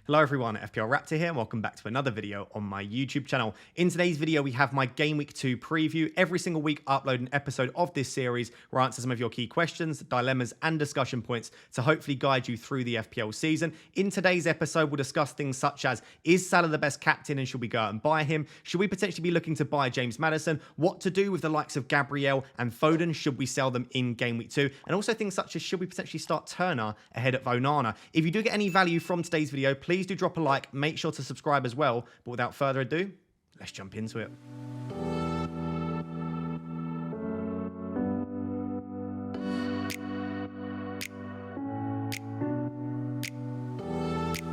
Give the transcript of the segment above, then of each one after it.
Hello everyone, FPL Raptor here, and welcome back to another video on my YouTube channel. In today's video, we have my Game Week 2 preview. Every single week, I upload an episode of this series where I answer some of your key questions, dilemmas, and discussion points to hopefully guide you through the FPL season. In today's episode, we'll discuss things such as, is Salah the best captain and should we go out and buy him? Should we potentially be looking to buy James Maddison? What to do with the likes of Gabriel and Foden? Should we sell them in Game Week 2? And also things such as, should we potentially start Turner ahead of Onana? If you do get any value from today's video, please do drop a like, make sure to subscribe as well. But without further ado, let's jump into it.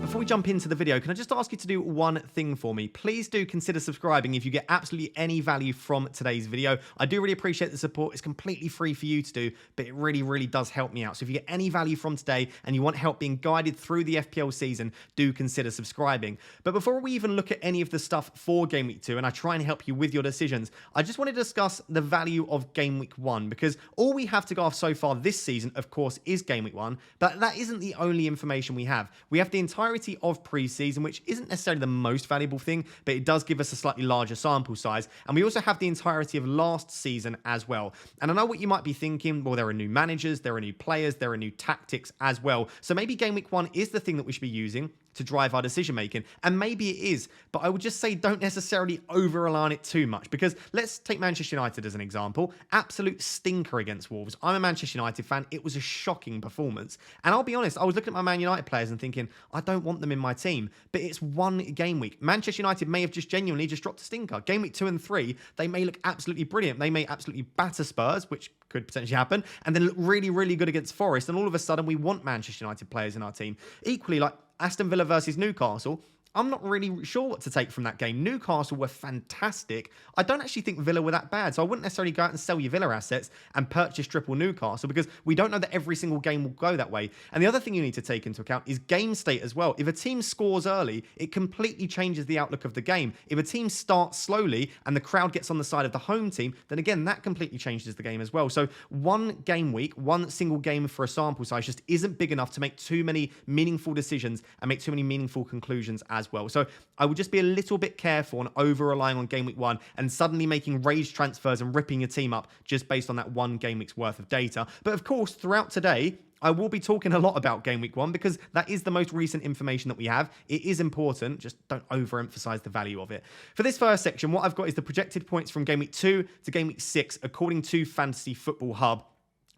Before we jump into the video, can I just ask you to do one thing for me? Please do consider subscribing if you get absolutely any value from today's video. I do really appreciate the support. It's completely free for you to do, but it really, really does help me out. So if you get any value from today and you want help being guided through the FPL season, do consider subscribing. But before we even look at any of the stuff for Game Week 2 and I try and help you with your decisions, I just want to discuss the value of Game Week 1, because all we have to go off so far this season, of course, is Game Week 1, but that isn't the only information we have. We have the entirety of pre-season, which isn't necessarily the most valuable thing, but it does give us a slightly larger sample size. And we also have the entirety of last season as well. And I know what you might be thinking, well, there are new managers, there are new players, there are new tactics as well. So maybe Game Week 1 is the thing that we should be using to drive our decision making, and maybe it is, but I would just say don't necessarily over rely on it too much, because let's take Manchester United as an example. Absolute stinker against Wolves. I'm a Manchester United fan. It was a shocking performance, and I'll be honest, I was looking at my Man United players and thinking, I don't want them in my team, but it's one game week. Manchester United may have just genuinely just dropped a stinker. Game week 2 and 3, they may look absolutely brilliant. They may absolutely batter Spurs, which could potentially happen, and then look really, really good against Forest, and all of a sudden we want Manchester United players in our team. Equally, like Aston Villa versus Newcastle, I'm not really sure what to take from that game. Newcastle were fantastic. I don't actually think Villa were that bad, so I wouldn't necessarily go out and sell your Villa assets and purchase triple Newcastle, because we don't know that every single game will go that way. And the other thing you need to take into account is game state as well. If a team scores early, it completely changes the outlook of the game. If a team starts slowly and the crowd gets on the side of the home team, then again, that completely changes the game as well. So one game week, one single game for a sample size just isn't big enough to make too many meaningful decisions and make too many meaningful conclusions as well. So I would just be a little bit careful on over-relying on Game Week 1 and suddenly making rage transfers and ripping your team up just based on that one game week's worth of data. But of course, throughout today, I will be talking a lot about Game Week 1 because that is the most recent information that we have. It is important, just don't overemphasize the value of it. For this first section, what I've got is the projected points from Game Week 2 to Game Week 6 according to Fantasy Football Hub.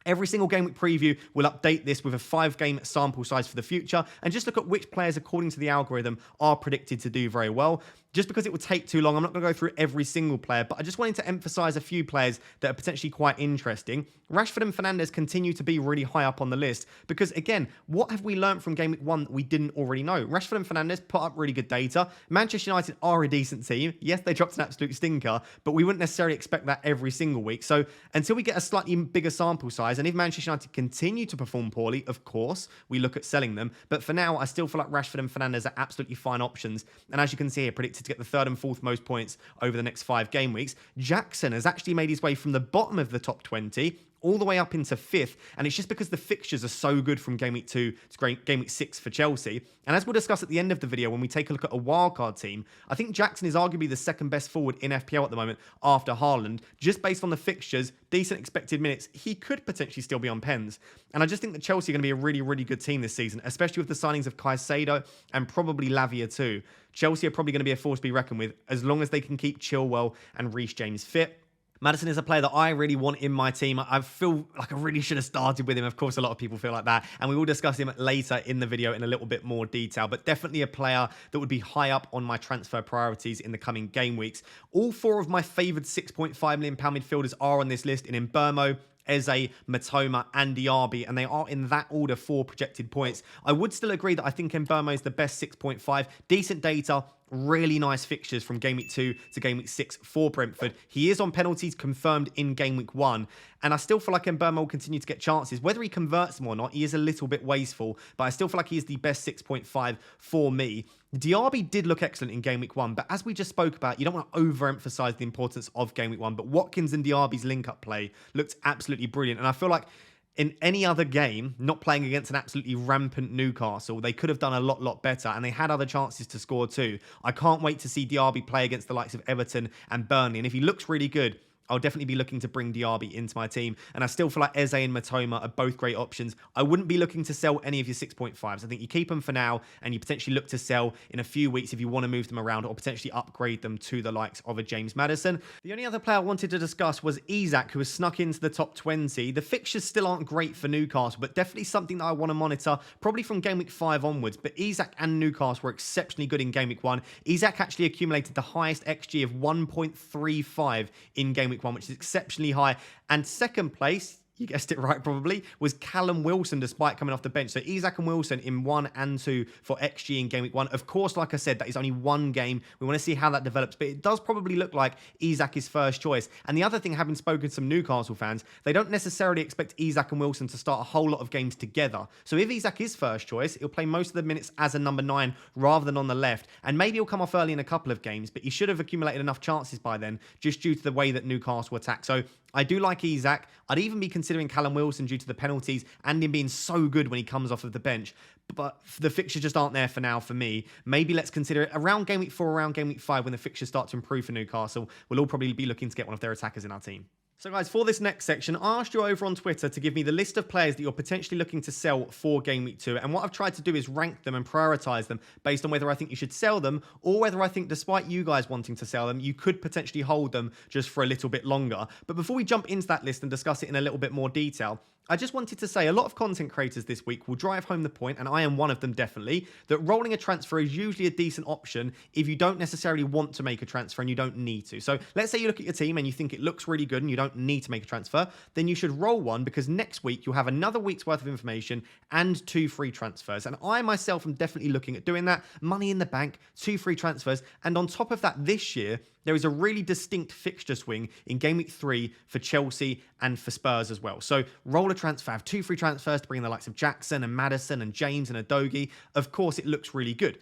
Every single game week preview will update this with a 5-game sample size for the future and just look at which players, according to the algorithm, are predicted to do very well. Just because it would take too long, I'm not going to go through every single player, but I just wanted to emphasize a few players that are potentially quite interesting. Rashford and Fernandes continue to be really high up on the list because, again, what have we learned from Game Week 1 that we didn't already know? Rashford and Fernandes put up really good data. Manchester United are a decent team. Yes, they dropped an absolute stinker, but we wouldn't necessarily expect that every single week. So until we get a slightly bigger sample size, and if Manchester United continue to perform poorly, of course, we look at selling them. But for now, I still feel like Rashford and Fernandes are absolutely fine options. And as you can see here, predicted to get the 3rd and 4th most points over the next 5 game weeks. Jackson has actually made his way from the bottom of the top 20 all the way up into 5th, and it's just because the fixtures are so good from Game Week 2 to Game Week 6 for Chelsea. And as we'll discuss at the end of the video when we take a look at a wildcard team, I think Jackson is arguably the second best forward in FPL at the moment after Haaland. Just based on the fixtures, decent expected minutes, he could potentially still be on pens. And I just think that Chelsea are going to be a really, really good team this season, especially with the signings of Caicedo and probably Lavia too. Chelsea are probably going to be a force to be reckoned with as long as they can keep Chilwell and Reece James fit. Maddison is a player that I really want in my team. I feel like I really should have started with him. Of course, a lot of people feel like that. And we will discuss him later in the video in a little bit more detail. But definitely a player that would be high up on my transfer priorities in the coming game weeks. All 4 of my favoured £6.5 million midfielders are on this list in Mbeumo, Eze, Matoma, and Diaby, and they are in that order for projected points. I would still agree that I think Mbeumo is the best 6.5. Decent data, really nice fixtures from Game Week 2 to Game Week 6 for Brentford. He is on penalties confirmed in Game Week 1, and I still feel like Mbeumo will continue to get chances. Whether he converts them or not, he is a little bit wasteful, but I still feel like he is the best 6.5 for me. Diaby did look excellent in Game Week 1, but as we just spoke about, you don't want to overemphasize the importance of Game Week 1, but Watkins and Diaby's link-up play looked absolutely brilliant, and I feel like in any other game, not playing against an absolutely rampant Newcastle, they could have done a lot better, and they had other chances to score too. I can't wait to see Diaby play against the likes of Everton and Burnley, and if he looks really good, I'll definitely be looking to bring Diaby into my team. And I still feel like Eze and Matoma are both great options. I wouldn't be looking to sell any of your 6.5s. I think you keep them for now and you potentially look to sell in a few weeks if you want to move them around or potentially upgrade them to the likes of a James Maddison. The only other player I wanted to discuss was Isak, who has snuck into the top 20. The fixtures still aren't great for Newcastle, but definitely something that I want to monitor, probably from Game Week 5 onwards. But Isak and Newcastle were exceptionally good in Game Week 1. Isak actually accumulated the highest XG of 1.35 in Game Week 1, which is exceptionally high. And second place, you guessed it right probably, was Callum Wilson despite coming off the bench. So Isak and Wilson in 1 and 2 for XG in Game Week 1. Of course, like I said, that is only one game. We want to see how that develops, but it does probably look like Isak is first choice. And the other thing, having spoken to some Newcastle fans, they don't necessarily expect Isak and Wilson to start a whole lot of games together. So if Isak is first choice, he'll play most of the minutes as a number 9 rather than on the left. And maybe he'll come off early in a couple of games, but he should have accumulated enough chances by then, just due to the way that Newcastle attack. So I do like Isak. I'd even be considering Callum Wilson due to the penalties and him being so good when he comes off of the bench. But the fixtures just aren't there for now for me. Maybe let's consider it around Game Week 4, around Game Week 5, when the fixtures start to improve for Newcastle. We'll all probably be looking to get one of their attackers in our team. So guys, for this next section, I asked you over on Twitter to give me the list of players that you're potentially looking to sell for Game Week 2. And what I've tried to do is rank them and prioritize them based on whether I think you should sell them or whether I think, despite you guys wanting to sell them, you could potentially hold them just for a little bit longer. But before we jump into that list and discuss it in a little bit more detail, I just wanted to say a lot of content creators this week will drive home the point, and I am one of them definitely, that rolling a transfer is usually a decent option if you don't necessarily want to make a transfer and you don't need to. So let's say you look at your team and you think it looks really good and you don't need to make a transfer, then you should roll one, because next week you'll have another week's worth of information and 2 free transfers. And I myself am definitely looking at doing that. Money in the bank, 2 free transfers. And on top of that, this year, there is a really distinct fixture swing in Game Week 3 for Chelsea and for Spurs as well. So roll a transfer, have 2 free transfers to bring in the likes of Jackson and Maddison and James and Udogie. Of course, it looks really good.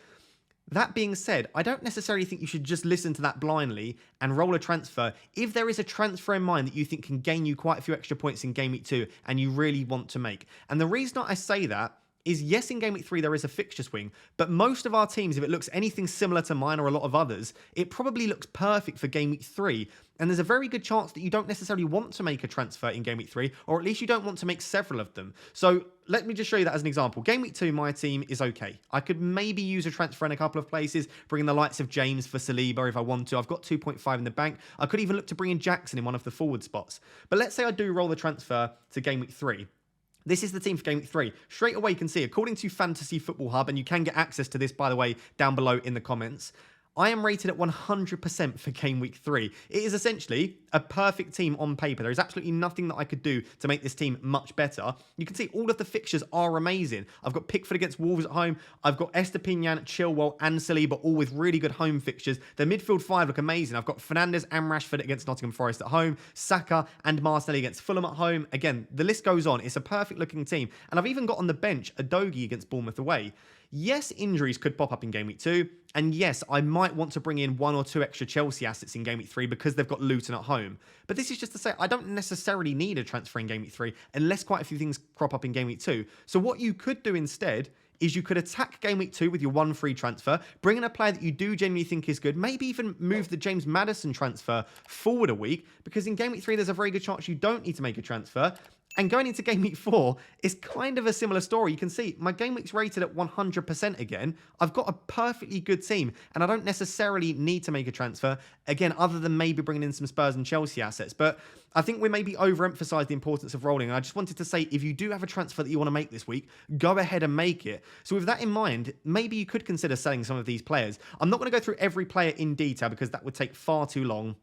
That being said, I don't necessarily think you should just listen to that blindly and roll a transfer if there is a transfer in mind that you think can gain you quite a few extra points in Game Week 2 and you really want to make. And the reason I say that is, yes, in Game Week 3 there is a fixture swing, but most of our teams, if it looks anything similar to mine or a lot of others, it probably looks perfect for Game Week 3. And there's a very good chance that you don't necessarily want to make a transfer in Game Week 3, or at least you don't want to make several of them. So let me just show you that as an example. Game Week 2, my team is okay. I could maybe use a transfer in a couple of places, bring in the likes of James for Saliba if I want to. I've got 2.5 in the bank. I could even look to bring in Jackson in one of the forward spots. But let's say I do roll the transfer to Game Week 3. This is the team for Game Week 3. Straight away you can see, according to Fantasy Football Hub, and you can get access to this, by the way, down below in the comments, I am rated at 100% for Game Week 3. It is essentially a perfect team on paper. There is absolutely nothing that I could do to make this team much better. You can see all of the fixtures are amazing. I've got Pickford against Wolves at home. I've got Estepinian, Chilwell and Saliba, all with really good home fixtures. The midfield 5 look amazing. I've got Fernandes and Rashford against Nottingham Forest at home. Saka and Martinelli against Fulham at home. Again, the list goes on. It's a perfect looking team. And I've even got on the bench Udogie against Bournemouth away. Yes, injuries could pop up in Game Week 2, and yes, I might want to bring in 1 or 2 extra Chelsea assets in Game Week 3 because they've got Luton at home. But this is just to say I don't necessarily need a transfer in Game Week 3 unless quite a few things crop up in Game Week 2. So what you could do instead is you could attack Game Week 2 with your 1 free transfer, bring in a player that you do genuinely think is good, maybe even move the James Maddison transfer forward a week, because in Game Week 3 there's a very good chance you don't need to make a transfer. And going into Game Week 4 is kind of a similar story. You can see my Game Week's rated at 100% again. I've got a perfectly good team, and I don't necessarily need to make a transfer, again, other than maybe bringing in some Spurs and Chelsea assets. But I think we maybe overemphasise the importance of rolling. And I just wanted to say, if you do have a transfer that you want to make this week, go ahead and make it. So with that in mind, maybe you could consider selling some of these players. I'm not going to go through every player in detail because that would take far too long.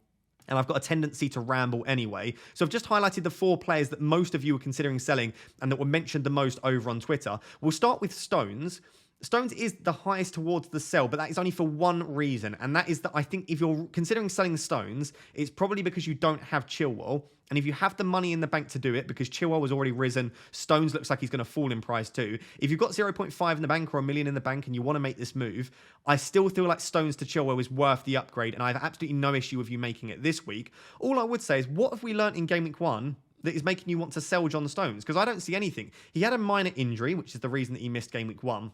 And I've got a tendency to ramble anyway. So I've just highlighted the 4 players that most of you were considering selling and that were mentioned the most over on Twitter. We'll start with Stones. Stones is the highest towards the sell, but that is only for one reason. And that is that I think if you're considering selling Stones, it's probably because you don't have Chilwell. And if you have the money in the bank to do it, because Chilwell was already risen, Stones looks like he's going to fall in price too. If you've got 0.5 in the bank or $1 million in the bank and you want to make this move, I still feel like Stones to Chilwell is worth the upgrade. And I have absolutely no issue with you making it this week. All I would say is, what have we learnt in Game Week 1? that is making you want to sell John Stones? Because I don't see anything. He had a minor injury, which is the reason that he missed game week 1.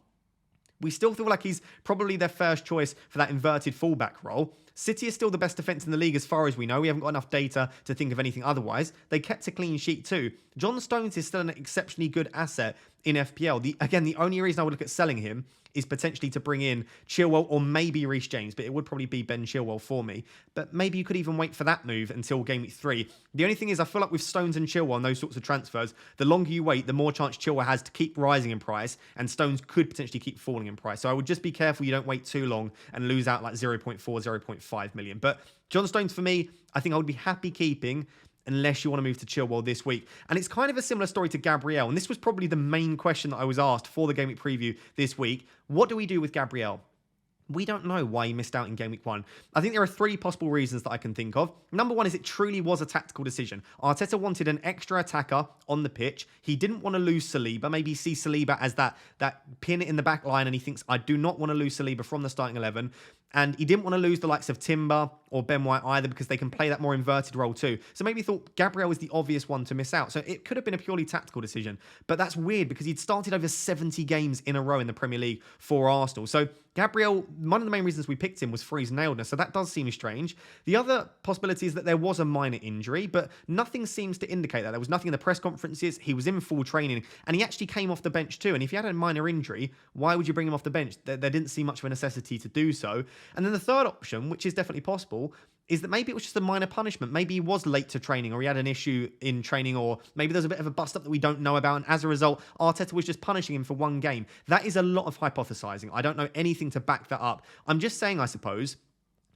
We still feel like he's probably their first choice for that inverted fullback role. City is still the best defence in the league as far as we know. We haven't got enough data to think of anything otherwise. They kept a clean sheet too. John Stones is still an exceptionally good asset in FPL. The only reason I would look at selling him is potentially to bring in Chilwell or maybe Reece James, but it would probably be Ben Chilwell for me. But maybe you could even wait for that move until game week 3. The only thing is, I feel like with Stones and Chilwell and those sorts of transfers, the longer you wait, the more chance Chilwell has to keep rising in price, and Stones could potentially keep falling in price. So I would just be careful you don't wait too long and lose out like 0.4, 0.5 million. But John Stones, for me, I think I would be happy keeping unless you want to move to Chilwell this week. And it's kind of a similar story to Gabriel. And this was probably the main question that I was asked for the Game Week preview this week. What do we do with Gabriel? We don't know why he missed out in game week 1. I think there are 3 possible reasons that I can think of. Number 1 is it truly was a tactical decision. Arteta wanted an extra attacker on the pitch. He didn't want to lose Saliba. Maybe he sees Saliba as that pin in the back line, and he thinks, I do not want to lose Saliba from the starting 11. And he didn't want to lose the likes of Timber or Ben White either, because they can play that more inverted role too. So maybe he thought Gabriel was the obvious one to miss out. So it could have been a purely tactical decision. But that's weird because he'd started over 70 games in a row in the Premier League for Arsenal. So Gabriel, one of the main reasons we picked him was for his nailness. So that does seem strange. The other possibility is that there was a minor injury, but nothing seems to indicate that. There was nothing in the press conferences. He was in full training, and he actually came off the bench too. And if he had a minor injury, why would you bring him off the bench? There didn't seem much of a necessity to do so. And then the third option, which is definitely possible, is that maybe it was just a minor punishment. Maybe he was late to training, or he had an issue in training, or maybe there's a bit of a bust-up that we don't know about, and as a result, Arteta was just punishing him for one game. That is a lot of hypothesizing. I don't know anything to back that up. I'm just saying, I suppose,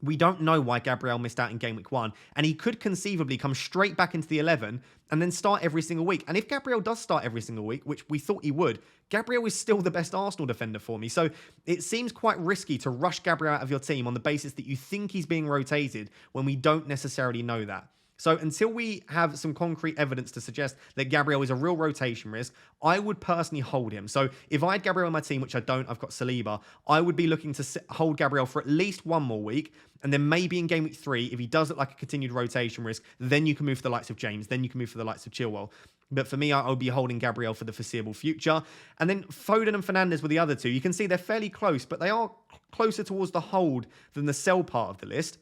we don't know why Gabriel missed out in game week 1, and he could conceivably come straight back into the 11 and then start every single week. And if Gabriel does start every single week, which we thought he would, Gabriel is still the best Arsenal defender for me. So it seems quite risky to rush Gabriel out of your team on the basis that you think he's being rotated when we don't necessarily know that. So until we have some concrete evidence to suggest that Gabriel is a real rotation risk, I would personally hold him. So if I had Gabriel in my team, which I don't, I've got Saliba, I would be looking to hold Gabriel for at least one more week. And then maybe in game week 3, if he does look like a continued rotation risk, then you can move for the likes of James. Then you can move for the likes of Chilwell. But for me, I would be holding Gabriel for the foreseeable future. And then Foden and Fernandes were the other two. You can see they're fairly close, but they are closer towards the hold than the sell part of the list.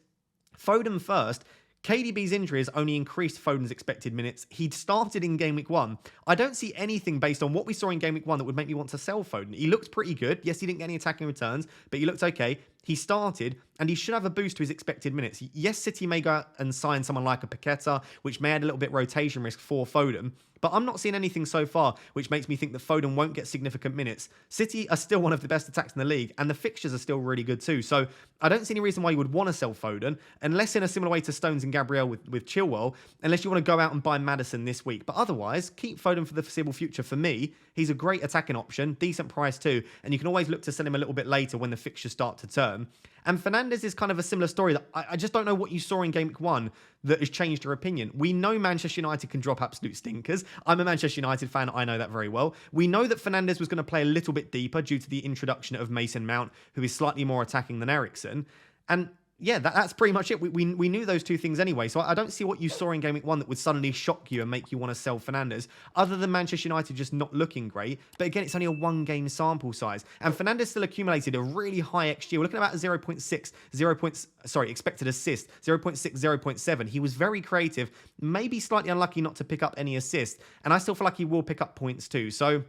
Foden first. KDB's injury has only increased Foden's expected minutes. He'd started in game week 1. I don't see anything based on what we saw in game week 1 that would make me want to sell Foden. He looked pretty good. Yes, he didn't get any attacking returns, but he looked okay. He started, and he should have a boost to his expected minutes. Yes, City may go out and sign someone like a Paqueta, which may add a little bit rotation risk for Foden, but I'm not seeing anything so far which makes me think that Foden won't get significant minutes. City are still one of the best attacks in the league, and the fixtures are still really good too. So I don't see any reason why you would want to sell Foden, unless in a similar way to Stones and Gabriel with Chilwell, unless you want to go out and buy Maddison this week. But otherwise, keep Foden for the foreseeable future. For me, he's a great attacking option, decent price too, and you can always look to sell him a little bit later when the fixtures start to turn. And Fernandes is kind of a similar story. That I just don't know what you saw in game week 1 that has changed your opinion. We know Manchester United can drop absolute stinkers. I'm a Manchester United fan. I know that very well. We know that Fernandes was going to play a little bit deeper due to the introduction of Mason Mount, who is slightly more attacking than Eriksen. And yeah, that's pretty much it. We knew those two things anyway, so I don't see what you saw in game week 1 that would suddenly shock you and make you want to sell Fernandes, other than Manchester United just not looking great. But again, it's only a one-game sample size, and Fernandes still accumulated a really high XG. We're looking at about 0.6, expected assist, 0.6, 0.7. He was very creative, maybe slightly unlucky not to pick up any assists, and I still feel like he will pick up points too. So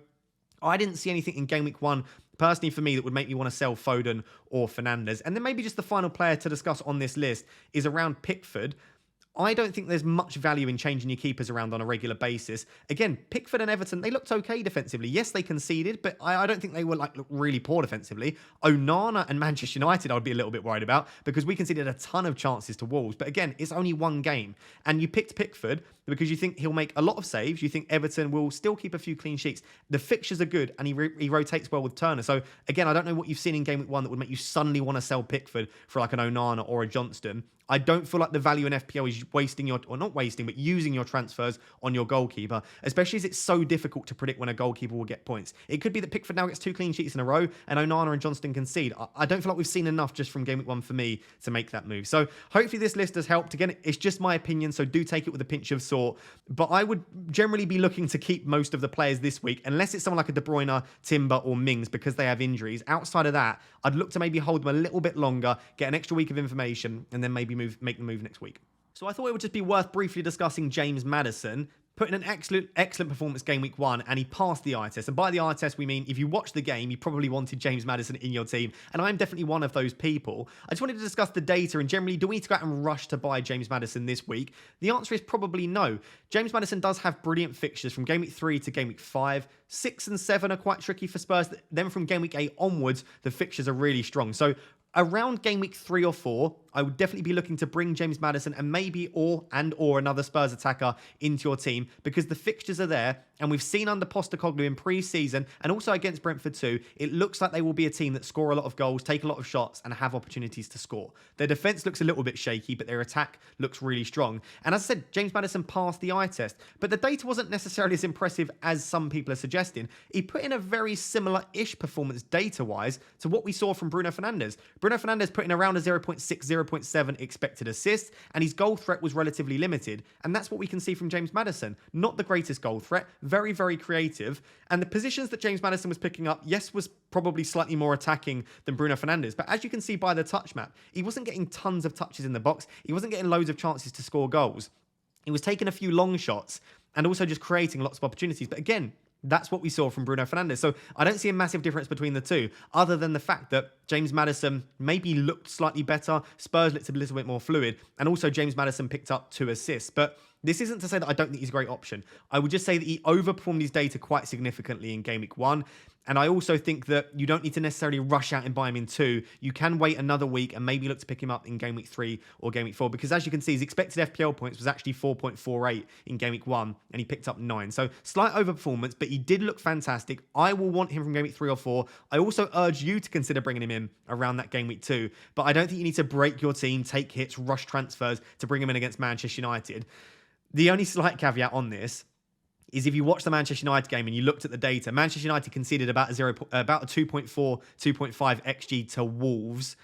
I didn't see anything in game week 1 personally for me that would make me want to sell Foden or Fernandes. And then maybe just the final player to discuss on this list is around Pickford. I don't think there's much value in changing your keepers around on a regular basis. Again, Pickford and Everton, they looked okay defensively. Yes, they conceded, but I don't think they were look really poor defensively. Onana and Manchester United, I would be a little bit worried about, because we conceded a ton of chances to Wolves. But again, it's only one game. And you picked Pickford because you think he'll make a lot of saves. You think Everton will still keep a few clean sheets. The fixtures are good, and he rotates well with Turner. So again, I don't know what you've seen in game week 1 that would make you suddenly want to sell Pickford for like an Onana or a Johnston. I don't feel like the value in FPL is using your transfers on your goalkeeper, especially as it's so difficult to predict when a goalkeeper will get points. It could be that Pickford now gets 2 clean sheets in a row and Onana and Johnston concede. I don't feel like we've seen enough just from game week 1 for me to make that move. So hopefully this list has helped. Again, it's just my opinion, so do take it with a pinch of salt. sort. But I would generally be looking to keep most of the players this week, unless it's someone like a De Bruyne, Timber, or Mings, because they have injuries. Outside of that, I'd look to maybe hold them a little bit longer, get an extra week of information, and then maybe make the move next week. So I thought it would just be worth briefly discussing James Maddison. Put in an excellent performance game week 1, and he passed the eye test. And by the eye test, we mean if you watched the game, you probably wanted James Maddison in your team, and I'm definitely one of those people. I just wanted to discuss the data, and generally, do we need to go out and rush to buy James Maddison this week? The answer is probably no. James Maddison does have brilliant fixtures from game week 3 to game week 5. 6 and 7 are quite tricky for Spurs. Then from game week 8 onwards, the fixtures are really strong. So around game week 3 or 4, I would definitely be looking to bring James Maddison and maybe or another Spurs attacker into your team, because the fixtures are there, and we've seen under Postecoglou in pre-season and also against Brentford too, it looks like they will be a team that score a lot of goals, take a lot of shots, and have opportunities to score. Their defense looks a little bit shaky, but their attack looks really strong. And as I said, James Maddison passed the eye test, but the data wasn't necessarily as impressive as some people are suggesting. He put in a very similar-ish performance data-wise to what we saw from Bruno Fernandes. Bruno Fernandes put in around a 0.6, 0.7 expected assists, and his goal threat was relatively limited. And that's what we can see from James Maddison. Not the greatest goal threat, very, very creative. And the positions that James Maddison was picking up, yes, was probably slightly more attacking than Bruno Fernandes. But as you can see by the touch map, he wasn't getting tons of touches in the box. He wasn't getting loads of chances to score goals. He was taking a few long shots and also just creating lots of opportunities. But again, that's what we saw from Bruno Fernandes. So I don't see a massive difference between the two, other than the fact that James Maddison maybe looked slightly better, Spurs looked a little bit more fluid, and also James Maddison picked up 2 assists. But this isn't to say that I don't think he's a great option. I would just say that he overperformed his data quite significantly in game week 1. And I also think that you don't need to necessarily rush out and buy him in 2. You can wait another week and maybe look to pick him up in game week 3 or game week 4. Because as you can see, his expected FPL points was actually 4.48 in game week 1. And he picked up 9. So slight overperformance, but he did look fantastic. I will want him from game week 3 or 4. I also urge you to consider bringing him in around that game week 2. But I don't think you need to break your team, take hits, rush transfers to bring him in against Manchester United. The only slight caveat on this is if you watch the Manchester United game and you looked at the data, Manchester United conceded about a 2.4, 2.5 XG to Wolves,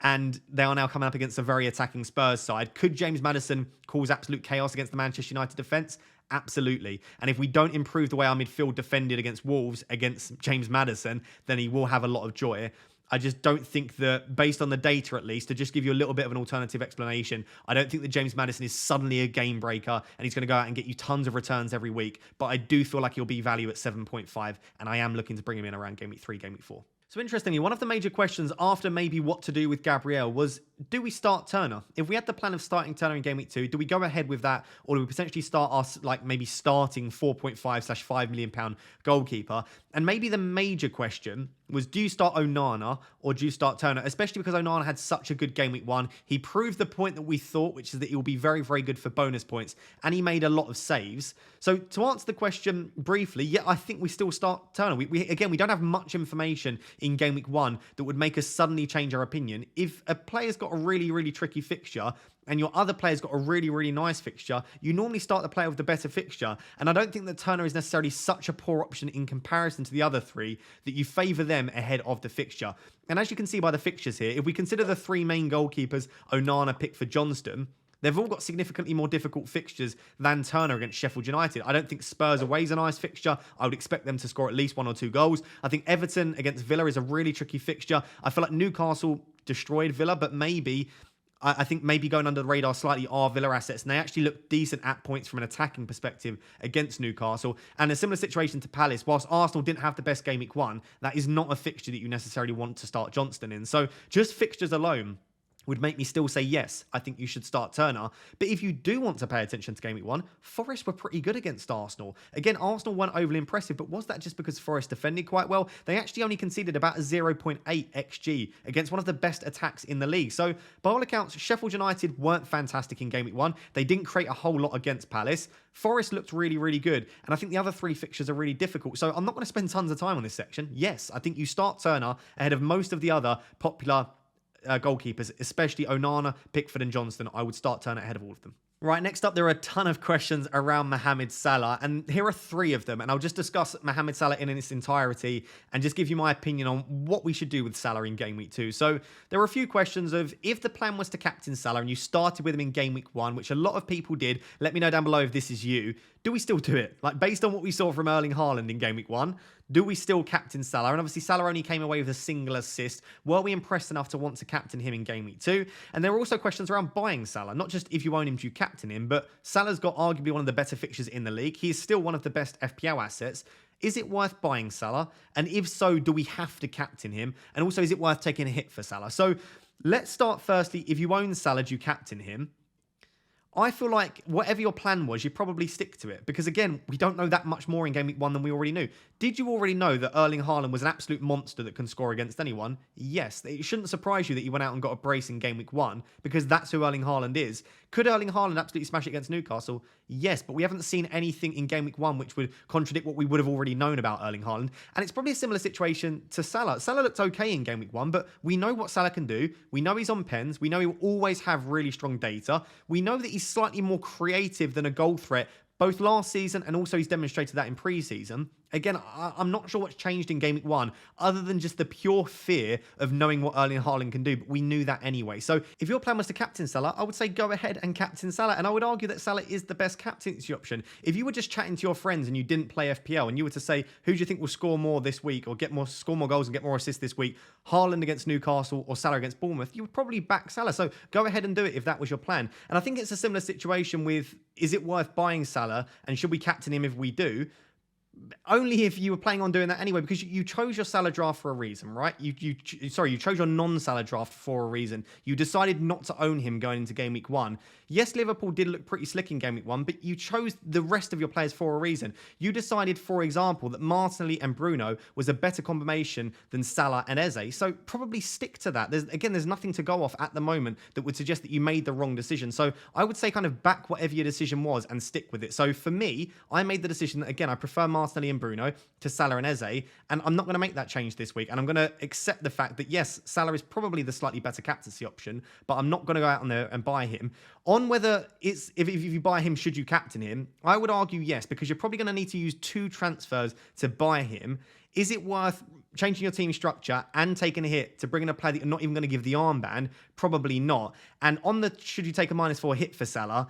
and they are now coming up against a very attacking Spurs side. Could James Maddison cause absolute chaos against the Manchester United defence? Absolutely. And if we don't improve the way our midfield defended against Wolves, against James Maddison, then he will have a lot of joy. I just don't think that, based on the data at least, to just give you a little bit of an alternative explanation, I don't think that James Maddison is suddenly a game breaker and he's going to go out and get you tons of returns every week. But I do feel like he'll be value at 7.5, and I am looking to bring him in around game week 3, game week 4. So interestingly, one of the major questions after maybe what to do with Gabriel was, do we start Turner? If we had the plan of starting Turner in game week 2, do we go ahead with that, or do we potentially start us like maybe starting 4.5/5 million pound goalkeeper? And maybe the major question was, do you start Onana or do you start Turner? Especially because Onana had such a good game week 1. He proved the point that we thought, which is that he will be very, very good for bonus points, and he made a lot of saves. So to answer the question briefly, yeah, I think we still start Turner. Again, we don't have much information in game week 1 that would make us suddenly change our opinion. If a player's got a really, really tricky fixture and your other player's got a really, really nice fixture, you normally start the player with the better fixture. And I don't think that Turner is necessarily such a poor option in comparison to the other 3 that you favour them ahead of the fixture. And as you can see by the fixtures here, if we consider the 3 main goalkeepers, Onana, Pickford, Johnston, they've all got significantly more difficult fixtures than Turner against Sheffield United. I don't think Spurs away is a nice fixture. I would expect them to score at least 1 or 2 goals. I think Everton against Villa is a really tricky fixture. I feel like Newcastle destroyed Villa, but I think maybe going under the radar slightly are Villa assets, and they actually look decent at points from an attacking perspective against Newcastle. And a similar situation to Palace, whilst Arsenal didn't have the best game week 1, that is not a fixture that you necessarily want to start Johnston in. So just fixtures alone would make me still say, yes, I think you should start Turner. But if you do want to pay attention to game week 1, Forest were pretty good against Arsenal. Again, Arsenal weren't overly impressive, but was that just because Forest defended quite well? They actually only conceded about a 0.8 XG against one of the best attacks in the league. So by all accounts, Sheffield United weren't fantastic in game week 1. They didn't create a whole lot against Palace. Forest looked really, really good. And I think the other 3 fixtures are really difficult. So I'm not going to spend tons of time on this section. Yes, I think you start Turner ahead of most of the other popular goalkeepers, especially Onana, Pickford and Johnston. I would start Turner ahead of all of them. Right, next up, there are a ton of questions around Mohamed Salah, and here are 3 of them, and I'll just discuss Mohamed Salah in its entirety and just give you my opinion on what we should do with Salah in Game Week 2. So there were a few questions of, if the plan was to captain Salah and you started with him in Game Week 1, which a lot of people did, let me know down below if this is you, do we still do it? Like, based on what we saw from Erling Haaland in Game Week 1, do we still captain Salah? And obviously, Salah only came away with a single assist. Were we impressed enough to want to captain him in Game Week 2? And there were also questions around buying Salah. Not just if you own him, do you captain him? But Salah's got arguably one of the better fixtures in the league. He is still one of the best FPL assets. Is it worth buying Salah? And if so, do we have to captain him? And also, is it worth taking a hit for Salah? So let's start firstly. If you own Salah, do you captain him? I feel like whatever your plan was, you probably stick to it. Because again, we don't know that much more in Game Week 1 than we already knew. Did you already know that Erling Haaland was an absolute monster that can score against anyone? Yes. It shouldn't surprise you that he went out and got a brace in Game Week 1, because that's who Erling Haaland is. Could Erling Haaland absolutely smash it against Newcastle? Yes, but we haven't seen anything in Game Week 1 which would contradict what we would have already known about Erling Haaland. And it's probably a similar situation to Salah. Salah looked okay in Game Week 1, but we know what Salah can do. We know he's on pens. We know he will always have really strong data. We know that he's slightly more creative than a goal threat, both last season and also he's demonstrated that in pre-season. Again, I'm not sure what's changed in Game Week 1 other than just the pure fear of knowing what Erling Haaland can do, but we knew that anyway. So if your plan was to captain Salah, I would say go ahead and captain Salah, and I would argue that Salah is the best captaincy option. If you were just chatting to your friends and you didn't play FPL and you were to say, who do you think will score more this week or score more goals and get more assists this week, Haaland against Newcastle or Salah against Bournemouth, you would probably back Salah. So go ahead and do it if that was your plan. And I think it's a similar situation with, is it worth buying Salah and should we captain him if we do? Only if you were planning on doing that anyway, because you chose your Salah draft for a reason, right? You chose your non-Salah draft for a reason. You decided not to own him going into Game Week 1. Yes, Liverpool did look pretty slick in Game Week 1, but you chose the rest of your players for a reason. You decided, for example, that Martinelli and Bruno was a better combination than Salah and Eze, so probably stick to that. There's nothing to go off at the moment that would suggest that you made the wrong decision. So I would say kind of back whatever your decision was and stick with it. So for me, I made the decision that, again, I prefer Martinelli and Bruno to Salah and Eze, and I'm not going to make that change this week. And I'm going to accept the fact that, yes, Salah is probably the slightly better captaincy option, but I'm not going to go out on there and buy him. On whether it's, if you buy him, should you captain him? I would argue yes, because you're probably going to need to use 2 transfers to buy him. Is it worth changing your team structure and taking a hit to bring in a player that you're not even going to give the armband? Probably not. And on the should you take a -4 hit for Salah,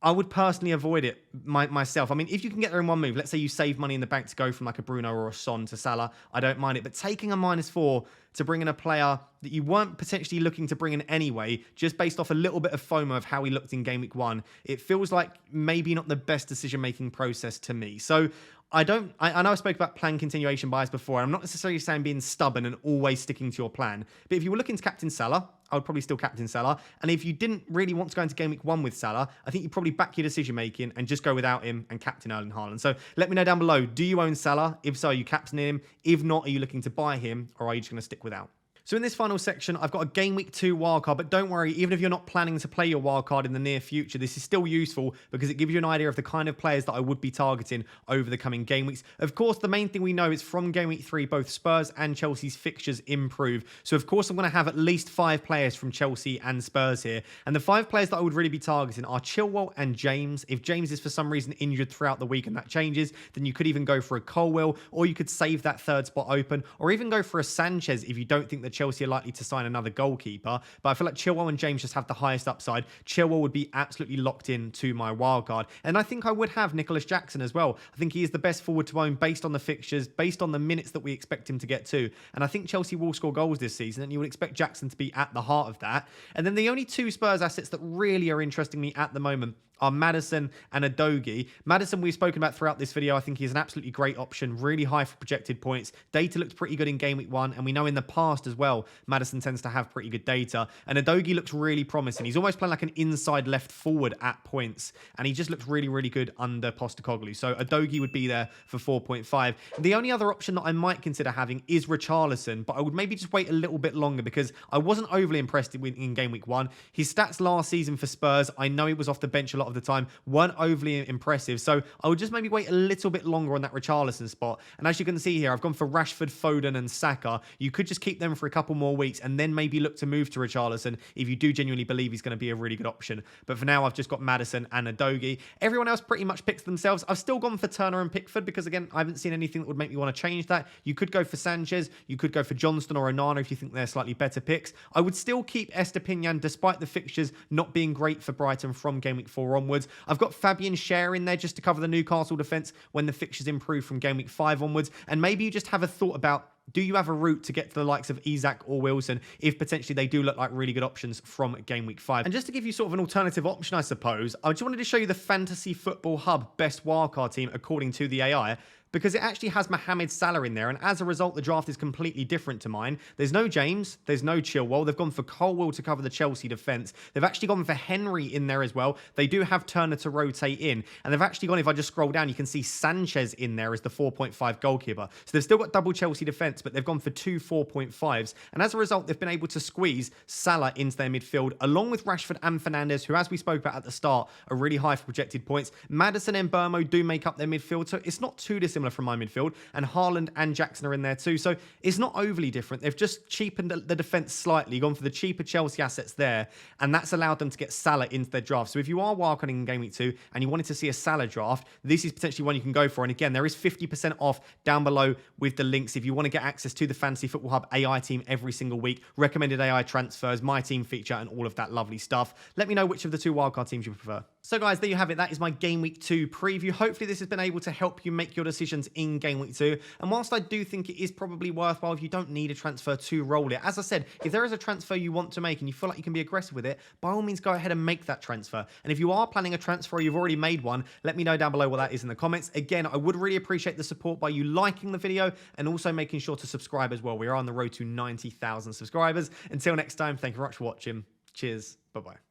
I would personally avoid it myself. I mean, if you can get there in one move, let's say you save money in the bank to go from like a Bruno or a Son to Salah, I don't mind it. But taking a -4 to bring in a player that you weren't potentially looking to bring in anyway, just based off a little bit of FOMO of how he looked in Game Week 1, it feels like maybe not the best decision-making process to me. So I know I spoke about plan continuation bias before, and I'm not necessarily saying being stubborn and always sticking to your plan. But if you were looking to captain Salah, I would probably still captain Salah. And if you didn't really want to go into Game Week 1 with Salah, I think you'd probably back your decision-making and just go without him and captain Erling Haaland. So let me know down below, do you own Salah? If so, are you captaining him? If not, are you looking to buy him? Or are you just going to stick without? So in this final section, I've got a Game Week 2 wildcard, but don't worry, even if you're not planning to play your wildcard in the near future, this is still useful because it gives you an idea of the kind of players that I would be targeting over the coming game weeks. Of course, the main thing we know is from Game Week 3, both Spurs and Chelsea's fixtures improve. So of course, I'm going to have at least 5 players from Chelsea and Spurs here. And the 5 players that I would really be targeting are Chilwell and James. If James is for some reason injured throughout the week and that changes, then you could even go for a Colwill, or you could save that 3rd spot open, or even go for a Sanchez if you don't think that Chelsea are likely to sign another goalkeeper. But I feel like Chilwell and James just have the highest upside. Chilwell would be absolutely locked in to my wildcard. And I think I would have Nicholas Jackson as well. I think he is the best forward to own based on the fixtures, based on the minutes that we expect him to get to. And I think Chelsea will score goals this season, and you would expect Jackson to be at the heart of that. And then the only 2 Spurs assets that really are interesting me at the moment are Maddison and Udogie. Maddison we've spoken about throughout this video. I think he's an absolutely great option, really high for projected points. Data looked pretty good in Game Week 1, and we know in the past as well, Maddison tends to have pretty good data. And Udogie looks really promising. He's almost playing like an inside left forward at points, and he just looks really, really good under Postecoglou. So Udogie would be there for 4.5. The only other option that I might consider having is Richarlison, but I would maybe just wait a little bit longer because I wasn't overly impressed in Game Week 1. His stats last season for Spurs, I know he was off the bench a lot of the time weren't overly impressive. So I would just maybe wait a little bit longer on that Richarlison spot. And as you can see here, I've gone for Rashford, Foden and Saka. You could just keep them for a couple more weeks and then maybe look to move to Richarlison if you do genuinely believe he's going to be a really good option. But for now, I've just got Maddison and Udogie. Everyone else pretty much picks themselves. I've still gone for Turner and Pickford because, again, I haven't seen anything that would make me want to change that. You could go for Sanchez. You could go for Johnston or Onana if you think they're slightly better picks. I would still keep Estepinian despite the fixtures not being great for Brighton from Game Week 4 onwards. I've got Fabian Schär in there just to cover the Newcastle defence when the fixtures improve from Game Week 5 onwards. And maybe you just have a thought about, do you have a route to get to the likes of Isak or Wilson if potentially they do look like really good options from Game Week 5? And just to give you sort of an alternative option, I suppose, I just wanted to show you the Fantasy Football Hub best wildcard team according to the AI, because it actually has Mohamed Salah in there, and as a result, the draft is completely different to mine. There's no James, there's no Chilwell. They've gone for Colwill to cover the Chelsea defence. They've actually gone for Henry in there as well. They do have Turner to rotate in, and they've actually gone, if I just scroll down, you can see Sanchez in there as the 4.5 goalkeeper. So they've still got double Chelsea defence, but they've gone for two 4.5s, and as a result, they've been able to squeeze Salah into their midfield, along with Rashford and Fernandes, who, as we spoke about at the start, are really high for projected points. Maddison and Burmo do make up their midfield, so it's not too dissimilar from my midfield. And Haaland and Jackson are in there too. So it's not overly different. They've just cheapened the defence slightly, gone for the cheaper Chelsea assets there. And that's allowed them to get Salah into their draft. So if you are wildcarding in Game Week 2 and you wanted to see a Salah draft, this is potentially one you can go for. And again, there is 50% off down below with the links if you want to get access to the Fantasy Football Hub AI team every single week, recommended AI transfers, my team feature, and all of that lovely stuff. Let me know which of the two wildcard teams you prefer. So guys, there you have it. That is my Game Week 2 preview. Hopefully this has been able to help you make your decisions in Game Week 2. And whilst I do think it is probably worthwhile if you don't need a transfer to roll it, as I said, if there is a transfer you want to make and you feel like you can be aggressive with it, by all means go ahead and make that transfer. And if you are planning a transfer or you've already made one, let me know down below what that is in the comments. Again, I would really appreciate the support by you liking the video and also making sure to subscribe as well. We are on the road to 90,000 subscribers. Until next time, thank you very much for watching. Cheers. Bye-bye.